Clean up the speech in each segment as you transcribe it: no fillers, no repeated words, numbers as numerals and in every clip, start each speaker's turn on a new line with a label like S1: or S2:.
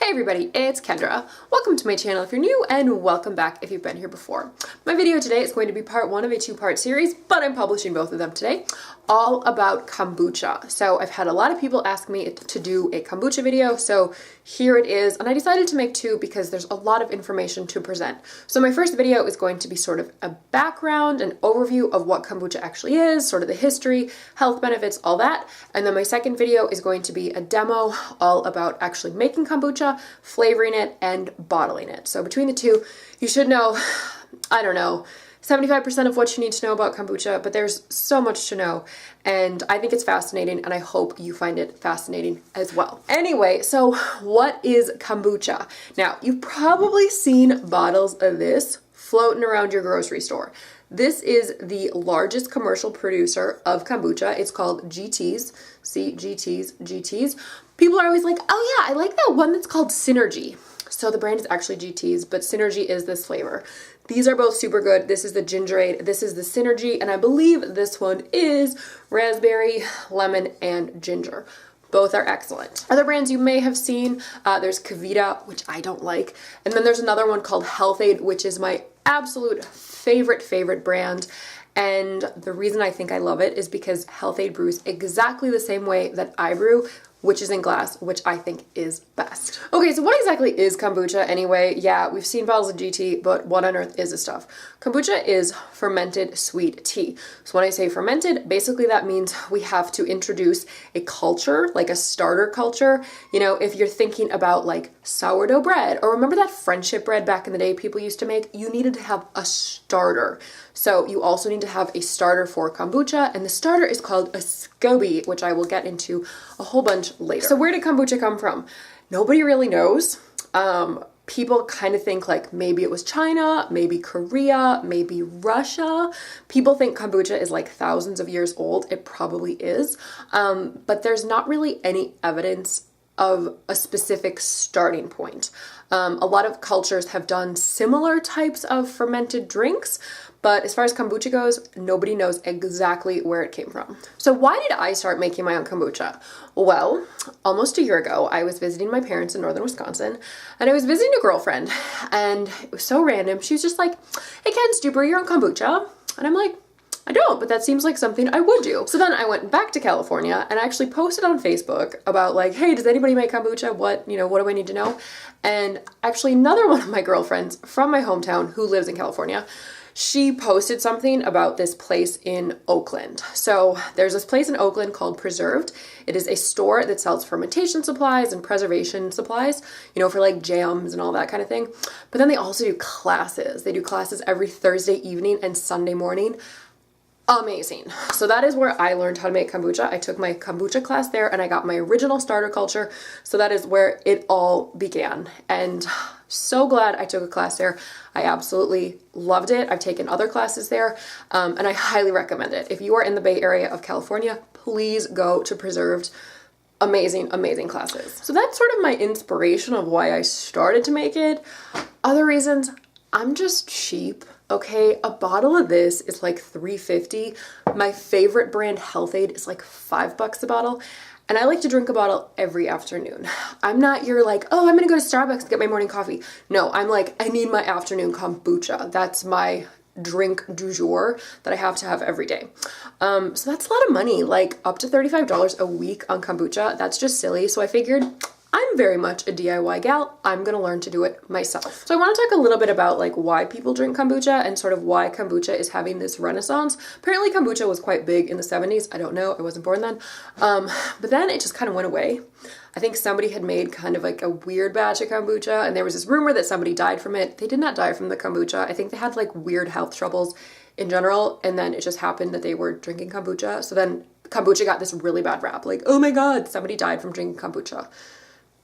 S1: Hey everybody, it's Kendra. Welcome to my channel if you're new, and welcome back if you've been here before. My video today is going to be part one of a two-part series, but I'm publishing both of them today, all about kombucha. So I've had a lot of people ask me to do a kombucha video, so here it is, and I decided to make two because there's a lot of information to present. So my first video is going to be sort of a background, an overview of what kombucha actually is, sort of the history, health benefits, all that, and then my second video is going to be a demo all about actually making kombucha, flavoring it, and bottling it. So between the two, you should know, I don't know, 75% of what you need to know about kombucha, but there's so much to know, and I think it's fascinating, and I hope you find it fascinating as well. Anyway, so what is kombucha? Now, you've probably seen bottles of this floating around your grocery store. This is the largest commercial producer of kombucha. It's called GT's. See, GT's. People are always like, oh yeah, I like that one that's called Synergy. So the brand is actually GT's, but Synergy is this flavor. These are both super good. This is the Gingerade, this is the Synergy, and I believe this one is raspberry, lemon, and ginger. Both are excellent. Other brands you may have seen, there's KeVita, which I don't like, and then there's another one called Health-Ade, which is my absolute favorite brand. And the reason I think I love it is because Health-Ade brews exactly the same way that I brew, which is in glass, which I think is best. Okay, so what exactly is kombucha anyway? Yeah, we've seen bottles of GT, but what on earth is this stuff? Kombucha is fermented sweet tea. So when I say fermented, basically that means we have to introduce a culture, like a starter culture. You know, if you're thinking about like sourdough bread, or remember that friendship bread back in the day people used to make, you needed to have a starter. So you also need to have a starter for kombucha, and the starter is called a SCOBY, which I will get into a whole bunch later. So where did kombucha come from? Nobody really knows. People kind of think like maybe it was China, maybe Korea, maybe Russia. People think kombucha is like thousands of years old. It probably is, but there's not really any evidence of a specific starting point. A lot of cultures have done similar types of fermented drinks, but as far as kombucha goes, nobody knows exactly where it came from. So why did I start making my own kombucha? Well, almost a year ago, I was visiting my parents in northern Wisconsin, and I was visiting a girlfriend, and it was so random. She was just like, hey, Ken, do you brew your own kombucha? And I'm like, I don't, but that seems like something I would do. So then I went back to California and I actually posted on Facebook about like, hey, does anybody make kombucha? What do I need to know? And actually another one of my girlfriends from my hometown who lives in California, she posted something about this place in Oakland. So there's this place in Oakland called Preserved. It is a store that sells fermentation supplies and preservation supplies, for like jams and all that kind of thing. But then they also do classes. They do classes every Thursday evening and Sunday morning. Amazing. So that is where I learned how to make kombucha. I took my kombucha class there and I got my original starter culture. So that is where it all began. And so glad I took a class there. I absolutely loved it. I've taken other classes there, and I highly recommend it. If you are in the Bay Area of California, please go to Preserved. Amazing classes. So that's sort of my inspiration of why I started to make it. Other reasons, I'm just cheap. Okay, a bottle of this is like $3.50. My favorite brand, Health-Ade, is like $5 a bottle. And I like to drink a bottle every afternoon. I'm not your like, oh, I'm gonna go to Starbucks to get my morning coffee. No, I'm like, I need my afternoon kombucha. That's my drink du jour that I have to have every day. So that's a lot of money, like up to $35 a week on kombucha. That's just silly. So I figured, I'm very much a DIY gal. I'm gonna learn to do it myself. So I want to talk a little bit about like why people drink kombucha and sort of why kombucha is having this renaissance. Apparently kombucha was quite big in the 70s. I don't know, I wasn't born then. But then it just kind of went away. I think somebody had made kind of like a weird batch of kombucha, and there was this rumor that somebody died from it. They did not die from the kombucha. I think they had like weird health troubles in general, and then it just happened that they were drinking kombucha. So then kombucha got this really bad rap, like, oh my God, somebody died from drinking kombucha.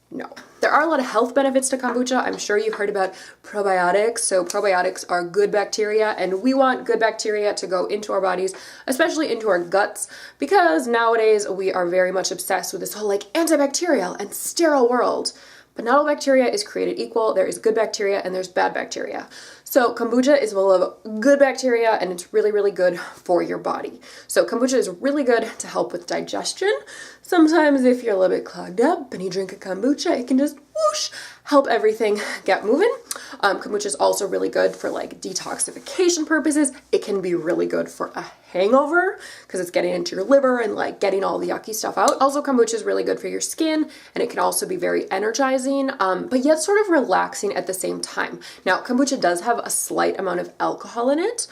S1: No. There are a lot of health benefits to kombucha. I'm sure you've heard about probiotics. So probiotics are good bacteria, and we want good bacteria to go into our bodies, especially into our guts, because nowadays we are very much obsessed with this whole like antibacterial and sterile world. But not all bacteria is created equal. There is good bacteria and there's bad bacteria. So kombucha is full of good bacteria and it's really, really good for your body. So kombucha is really good to help with digestion. Sometimes if you're a little bit clogged up and you drink a kombucha, it can just whoosh, help everything get moving. Kombucha is also really good for like detoxification purposes. It can be really good for a hangover because it's getting into your liver and like getting all the yucky stuff out. Also, kombucha is really good for your skin and it can also be very energizing, but yet sort of relaxing at the same time. Now, kombucha does have a slight amount of alcohol in it.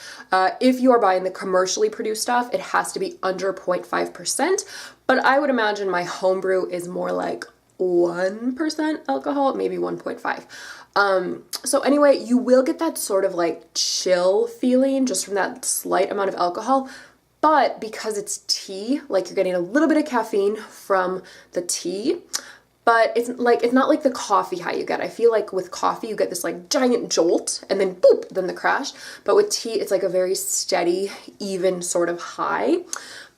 S1: If you are buying the commercially produced stuff, it has to be under 0.5%, but I would imagine my homebrew is more like 1% alcohol, maybe 1.5. So anyway, you will get that sort of like chill feeling just from that slight amount of alcohol, but because it's tea, like you're getting a little bit of caffeine from the tea, but it's not like the coffee high you get. I feel like with coffee, you get this like giant jolt and then boop, then the crash. But with tea, it's like a very steady, even sort of high.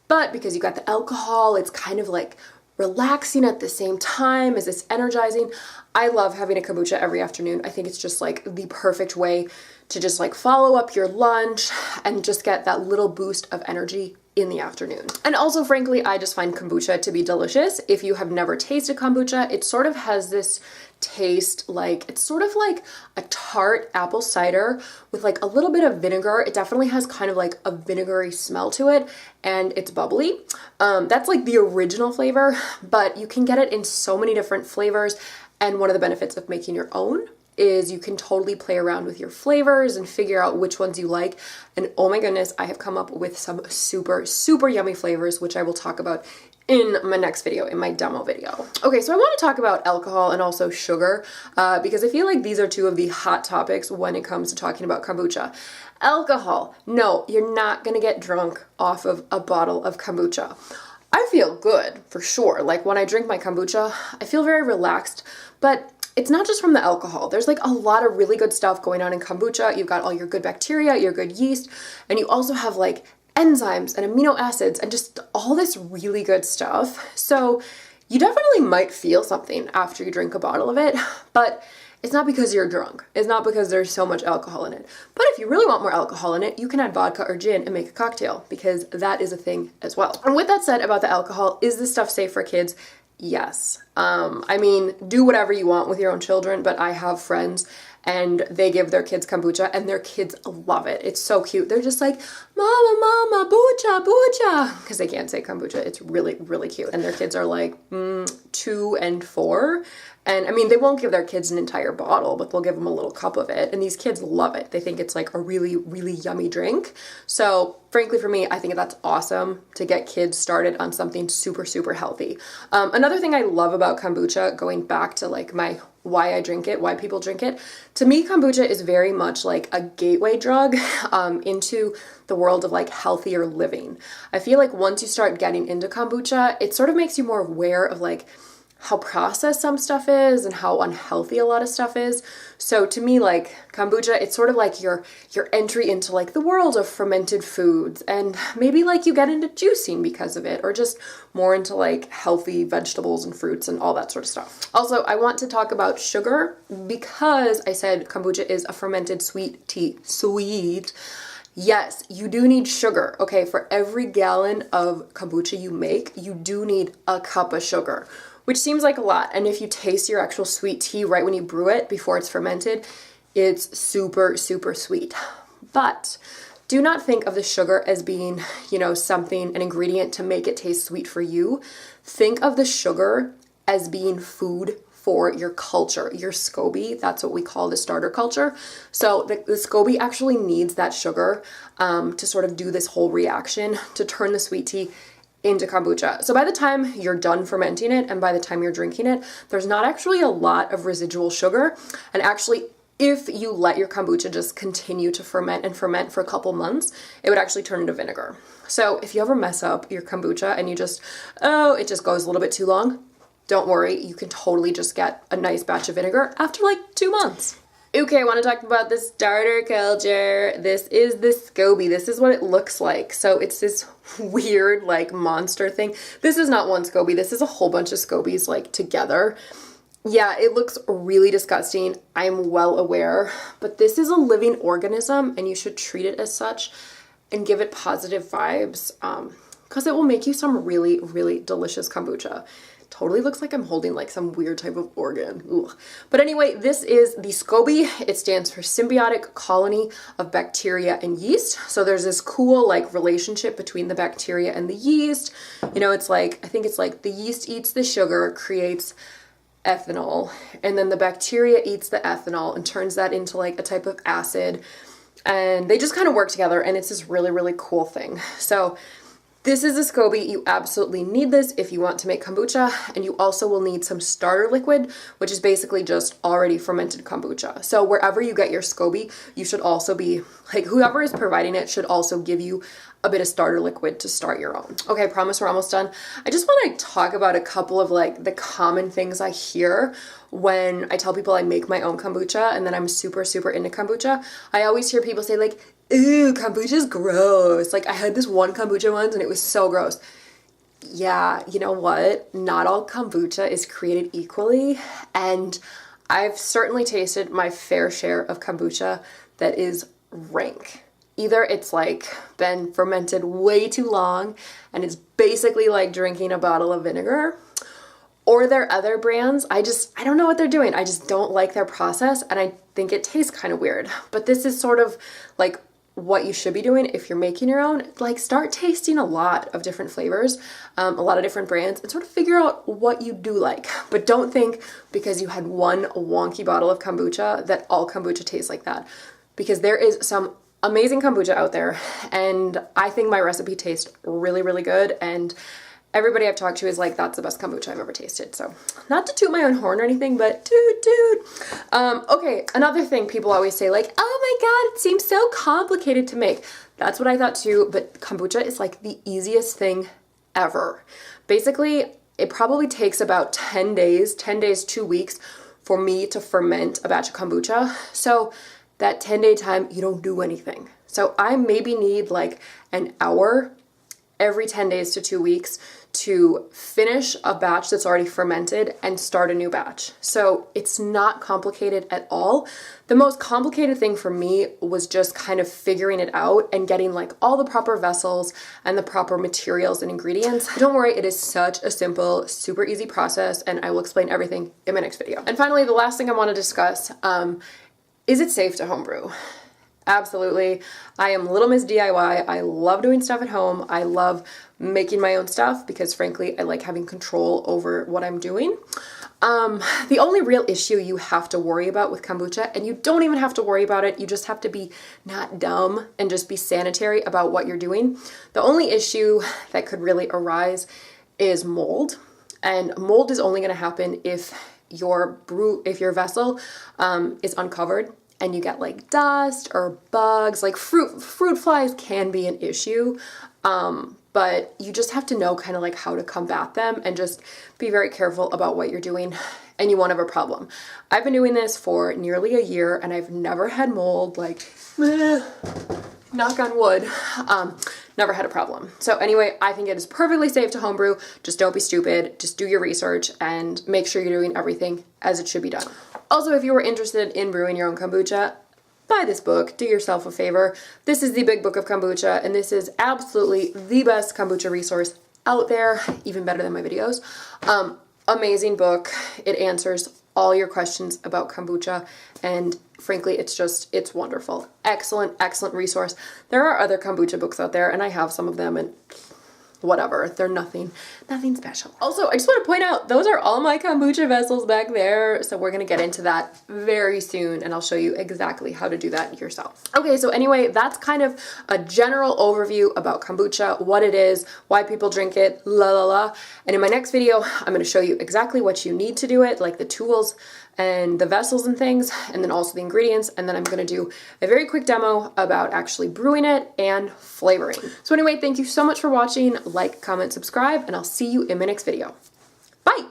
S1: But because you got the alcohol, it's kind of like relaxing at the same time as it's energizing. I love having a kombucha every afternoon. I think it's just like the perfect way to just like follow up your lunch and just get that little boost of energy in the afternoon. And also, frankly, I just find kombucha to be delicious. If you have never tasted kombucha, it sort of has this taste like, it's sort of like a tart apple cider with like a little bit of vinegar. It definitely has kind of like a vinegary smell to it and it's bubbly. That's like the original flavor, but you can get it in so many different flavors. And one of the benefits of making your own is you can totally play around with your flavors and figure out which ones you like. And oh my goodness, I have come up with some super, super yummy flavors, which I will talk about in my next video, in my demo video. Okay, so I want to talk about alcohol and also sugar because I feel like these are two of the hot topics when it comes to talking about kombucha. Alcohol, no, you're not gonna get drunk off of a bottle of kombucha. I feel good for sure. Like when I drink my kombucha, I feel very relaxed, but it's not just from the alcohol. There's like a lot of really good stuff going on in kombucha. You've got all your good bacteria, your good yeast, and you also have like enzymes and amino acids and just all this really good stuff. So you definitely might feel something after you drink a bottle of it, but it's not because you're drunk. It's not because there's so much alcohol in it. But if you really want more alcohol in it, you can add vodka or gin and make a cocktail because that is a thing as well. And with that said about the alcohol, is this stuff safe for kids? Yes. I mean, do whatever you want with your own children, but I have friends and they give their kids kombucha and their kids love it. It's so cute. They're just like, mama, mama, bucha, bucha, because they can't say kombucha. It's really, really cute. And their kids are like 2 and 4. And I mean, they won't give their kids an entire bottle, but they'll give them a little cup of it. And these kids love it. They think it's like a really, really yummy drink. So frankly, for me, I think that's awesome to get kids started on something super, super healthy. Another thing I love about kombucha, going back to like my why I drink it, why people drink it, to me, kombucha is very much like a gateway drug into the world of like healthier living. I feel like once you start getting into kombucha, it sort of makes you more aware of like how processed some stuff is and how unhealthy a lot of stuff is. So to me, like kombucha, it's sort of like your entry into like the world of fermented foods, and maybe like you get into juicing because of it, or just more into like healthy vegetables and fruits and all that sort of stuff. Also, I want to talk about sugar because I said kombucha is a fermented sweet tea. Sweet. Yes, you do need sugar. Okay, for every gallon of kombucha you make, you do need a cup of sugar, which seems like a lot. And if you taste your actual sweet tea right when you brew it before it's fermented, it's super, super sweet. But do not think of the sugar as being, you know, something, an ingredient to make it taste sweet for you. Think of the sugar as being food for your culture, your SCOBY. That's what we call the starter culture. So the SCOBY actually needs that sugar to sort of do this whole reaction to turn the sweet tea into kombucha. So by the time you're done fermenting it and by the time you're drinking it, there's not actually a lot of residual sugar. And actually, if you let your kombucha just continue to ferment and ferment for a couple months, it would actually turn into vinegar. So if you ever mess up your kombucha and you just, it just goes a little bit too long, don't worry, you can totally just get a nice batch of vinegar after like 2 months. Okay, I want to talk about the starter culture. This is the SCOBY. This is what it looks like. So it's this weird like monster thing. This is not one SCOBY. This is a whole bunch of SCOBYs like together. Yeah, it looks really disgusting. I'm well aware, but this is a living organism and you should treat it as such and give it positive vibes because it will make you some really, really delicious kombucha. Totally looks like I'm holding like some weird type of organ. Ugh. But anyway, this is the SCOBY. It stands for Symbiotic Colony of Bacteria and Yeast. So there's this cool like relationship between the bacteria and the yeast. You know, it's like, I think it's like the yeast eats the sugar, creates ethanol, and then the bacteria eats the ethanol and turns that into like a type of acid, and they just kind of work together, and it's this really, really cool thing. So this is a SCOBY. You absolutely need this if you want to make kombucha, and you also will need some starter liquid, which is basically just already fermented kombucha. So wherever you get your SCOBY, you should also be, like, whoever is providing it should also give you a bit of starter liquid to start your own. Okay, I promise we're almost done. I just want to talk about a couple of like the common things I hear when I tell people I make my own kombucha and then I'm super, super into kombucha. I always hear people say like, ooh, kombucha's gross. Like I had this one kombucha once and it was so gross. Yeah, you know what? Not all kombucha is created equally, and I've certainly tasted my fair share of kombucha that is rank. Either it's like been fermented way too long and it's basically like drinking a bottle of vinegar, or there are other brands, I don't know what they're doing. I just don't like their process and I think it tastes kind of weird. But this is sort of like what you should be doing if you're making your own. Like start tasting a lot of different flavors, a lot of different brands, and sort of figure out what you do like. But don't think because you had one wonky bottle of kombucha that all kombucha tastes like that, because there is some amazing kombucha out there, and I think my recipe tastes really, really good, and everybody I've talked to is like, that's the best kombucha I've ever tasted. So not to toot my own horn or anything, but toot toot. Okay, another thing people always say like, oh my god, it seems so complicated to make. That's what I thought too, but kombucha is like the easiest thing ever. Basically, it probably takes about 10 days, 2 weeks for me to ferment a batch of kombucha. So that 10-day time, you don't do anything. So I maybe need like an hour every 10 days to 2 weeks to finish a batch that's already fermented and start a new batch. So it's not complicated at all. The most complicated thing for me was just kind of figuring it out and getting like all the proper vessels and the proper materials and ingredients. But don't worry, it is such a simple, super easy process, and I will explain everything in my next video. And finally, the last thing I want to discuss, is it safe to homebrew? Absolutely. I am Little Miss DIY. I love doing stuff at home. I love making my own stuff because frankly, I like having control over what I'm doing. The only real issue you have to worry about with kombucha, and you don't even have to worry about it, you just have to be not dumb and just be sanitary about what you're doing. The only issue that could really arise is mold. And mold is only going to happen if your vessel is uncovered and you get like dust or bugs. Like fruit flies can be an issue, but you just have to know kind of like how to combat them and just be very careful about what you're doing, and you won't have a problem. I've been doing this for nearly a year and I've never had mold, like knock on wood. Never had a problem. So anyway, I think it is perfectly safe to homebrew. Just don't be stupid. Just do your research and make sure you're doing everything as it should be done. Also, if you were interested in brewing your own kombucha, buy this book. Do yourself a favor. This is the Big Book of Kombucha, and this is absolutely the best kombucha resource out there, even better than my videos. Amazing book. It answers all your questions about kombucha, and frankly, it's wonderful. Excellent, excellent resource. There are other kombucha books out there, and I have some of them, and whatever, they're nothing special. Also, I just want to point out, those are all my kombucha vessels back there, so we're gonna get into that very soon, and I'll show you exactly how to do that yourself. Okay, so anyway, that's kind of a general overview about kombucha, what it is, why people drink it, la la la. And in my next video, I'm gonna show you exactly what you need to do it, like the tools and the vessels and things, and then also the ingredients, and then I'm gonna do a very quick demo about actually brewing it and flavoring. So anyway, thank you so much for watching. Like, comment, subscribe, and I'll see you in my next video. Bye!